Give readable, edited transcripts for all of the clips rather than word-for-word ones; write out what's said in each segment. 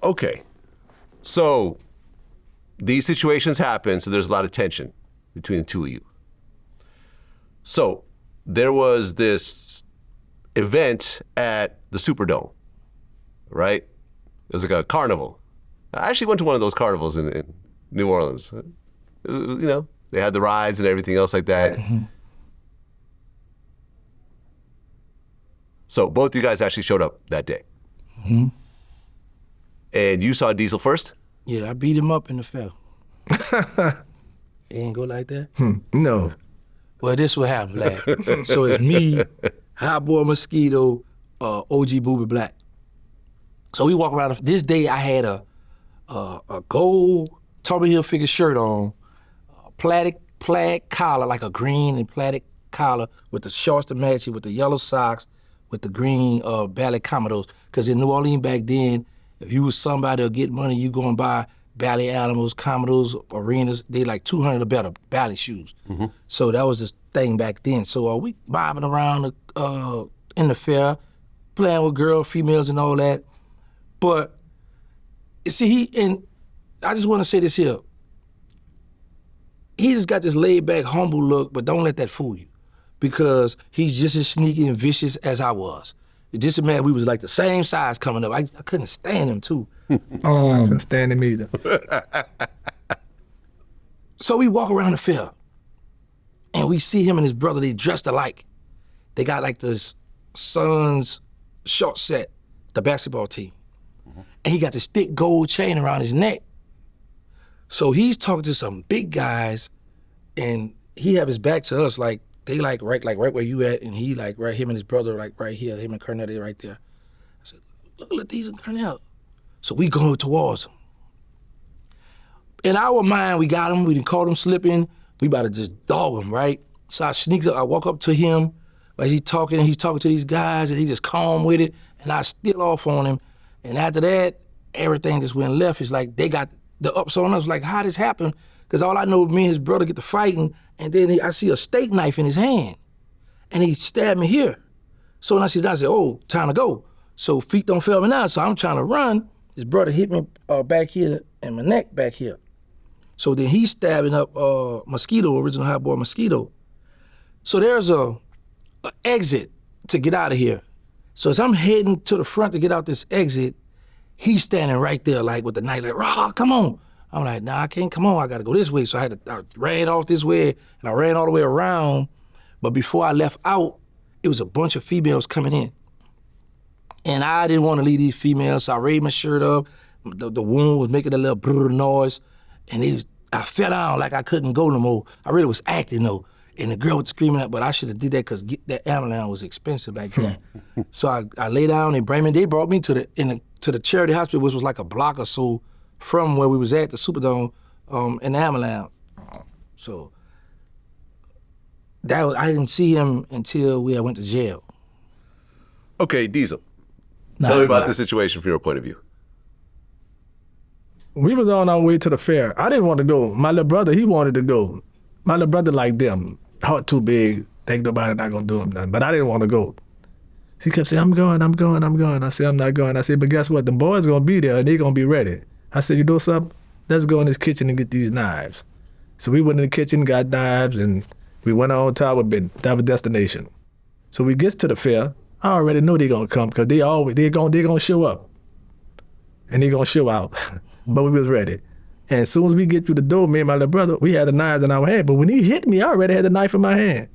Okay. So these situations happen, so there's a lot of tension between the two of you. So there was this event at the Superdome, right? It was like a carnival. I actually went to one of those carnivals in New Orleans. They had the rides and everything else like that. Mm-hmm. So both of you guys actually showed up that day. Mm-hmm. And you saw Diesel first? Yeah, I beat him up in the fair. It ain't go like that? No. Well, this what happened, lad. So it's me, Hot Boy Mosquito, OG Boobie Black. So we walk around. This day I had a gold Tommy Hilfiger shirt on, plaid collar, like a green and plaid collar with the shorts to match it, with the yellow socks, with the green ballet Commodores. Because in New Orleans back then, if you was somebody to get money, you go and buy ballet animals, Commodores, arenas. They like $200 or better ballet shoes. Mm-hmm. So that was the thing back then. So we bobbing around in the fair, playing with girls, females, and all that. But see, I just want to say this here. He just got this laid back, humble look, but don't let that fool you, because he's just as sneaky and vicious as I was. It just imagine we was like the same size coming up. I couldn't stand him too. I couldn't stand him either. So we walk around the field, and we see him and his brother. They dressed alike. They got like this Suns short set, the basketball team, and he got this thick gold chain around his neck. So he's talking to some big guys, and he have his back to us, like they right where you at, and he like right, him and his brother like right here, him and Cornell, they right there. I said, look at these and Cornell. So we go towards him. In our mind, we got him. We didn't caught him slipping. We about to just dog him, right? So I sneaked up. I walk up to him, but he's talking to these guys, and he just calm with it, and I steal off on him. And after that, everything just went left. It's like they got the ups on us. Like, how this happened? Because all I know, me and his brother get to fighting, and then I see a steak knife in his hand, and he stabbed me here. So when I said, oh, time to go. So feet don't fail me now. So I'm trying to run. His brother hit me back here and my neck back here. So then he's stabbing up Mosquito, original Hot Boy Mosquito. So there's a exit to get out of here. So as I'm heading to the front to get out this exit, he's standing right there like with the knife, like, rah, come on. I'm like, nah, I can't come on, I gotta go this way. So I ran off this way, and I ran all the way around. But before I left out, it was a bunch of females coming in. And I didn't want to leave these females, so I raised my shirt up. The wound was making a little brrr noise, and I fell down like I couldn't go no more. I really was acting though, and the girl was screaming out, but I should have did that because that ambulance was expensive back then. So I lay down, and they brought me to the charity hospital, which was like a block or so from where we was at, the Superdome, in the ambulance. So I didn't see him until we went to jail. Okay, Diesel. Tell me about the situation from your point of view. We was on our way to the fair. I didn't want to go. My little brother, he wanted to go. My little brother liked them. Heart too big. Think nobody not gonna do him nothing. But I didn't want to go. He kept saying, I'm going. I said, I'm not going. I said, but guess what? The boys gonna be there and they gonna be ready. I said, you know something? Let's go in this kitchen and get these knives. So we went in the kitchen, got knives, and we went on to our destination. So we get to the fair. I already know they gonna come because they gonna show up. And they gonna show out. But we was ready. And as soon as we get through the door, me and my little brother, we had the knives in our hand. But when he hit me, I already had the knife in my hand.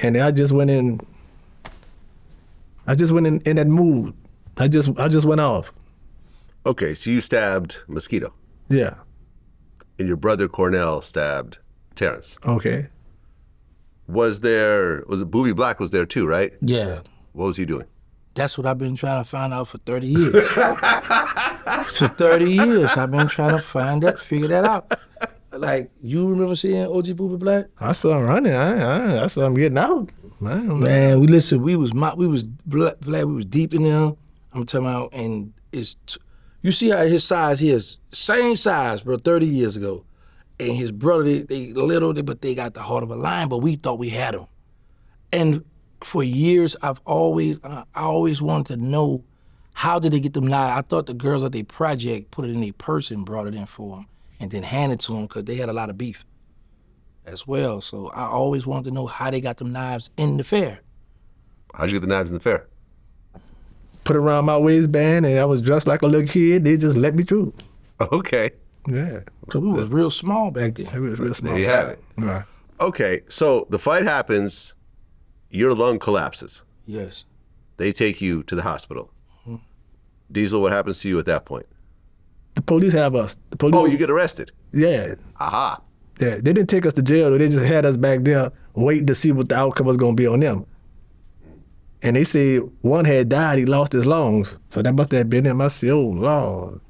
And I just went in that mood. I just went off. Okay, so you stabbed Mosquito. Yeah. And your brother Cornell stabbed Terrance. Okay. Was it Boobie Black was there too, right? Yeah. What was he doing? That's what I've been trying to find out for 30 years. For 30 years, I've been trying to figure that out. Like, you remember seeing OG Boobie Black? I saw him running. I saw him getting out. Man, we was deep in there. I'm talking about, and you see how his size he is, same size, bro, 30 years ago. And his brother, they little, but they got the heart of a lion, but we thought we had him. And for years, I always wanted to know how did they get them knives? I thought the girls at their project put it in their purse and brought it in for them and then handed it to them because they had a lot of beef as well. So I always wanted to know how they got them knives in the fair. How'd you get the knives in the fair? Put it around my waistband, and I was dressed like a little kid. They just let me through. Okay. Yeah. So we was real small back then. It was real small. There you have it. Right. Okay, so the fight happens, your lung collapses. Yes. They take you to the hospital. Diesel, what happens to you at that point? The police have us. The police. Oh, you get arrested. Yeah. Aha. Yeah. They didn't take us to jail. They just had us back there waiting to see what the outcome was going to be on them. And they said one had died. He lost his lungs. So that must have been him. I said, oh, Lord.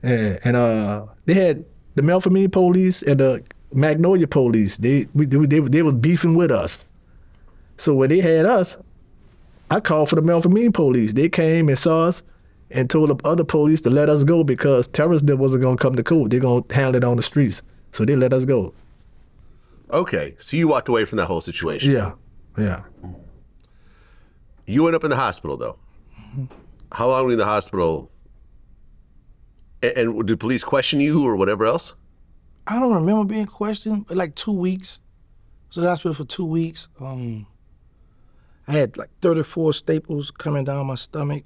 Yeah. And they had the Melpomene police and the Magnolia police. They was beefing with us. So when they had us, I called for the Melpomene police. They came and saw us and told the other police to let us go because Terrance wasn't going to come to court. They're going to handle it on the streets. So they let us go. Okay, so you walked away from that whole situation. Yeah, yeah. You went up in the hospital, though. How long were you in the hospital? And did police question you or whatever else? I don't remember being questioned, but like 2 weeks. So in the hospital for 2 weeks. I had like 34 staples coming down my stomach.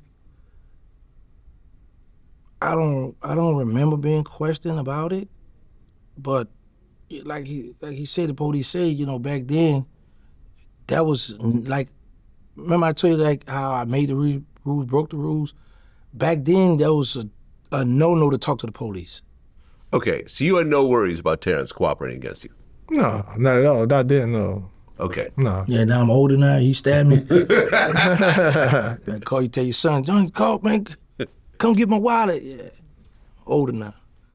I don't remember being questioned about it, but like he said, the police said, you know, back then, that was like, remember I told you like how I made the rules, broke the rules? Back then, that was a no-no to talk to the police. Okay, so you had no worries about Terrance cooperating against you? No, not at all. Not then, no. Okay. No. Yeah, now I'm older now. He stabbed me. I call you, tell your son, Johnny, call, man, come get my wallet. Yeah, older now.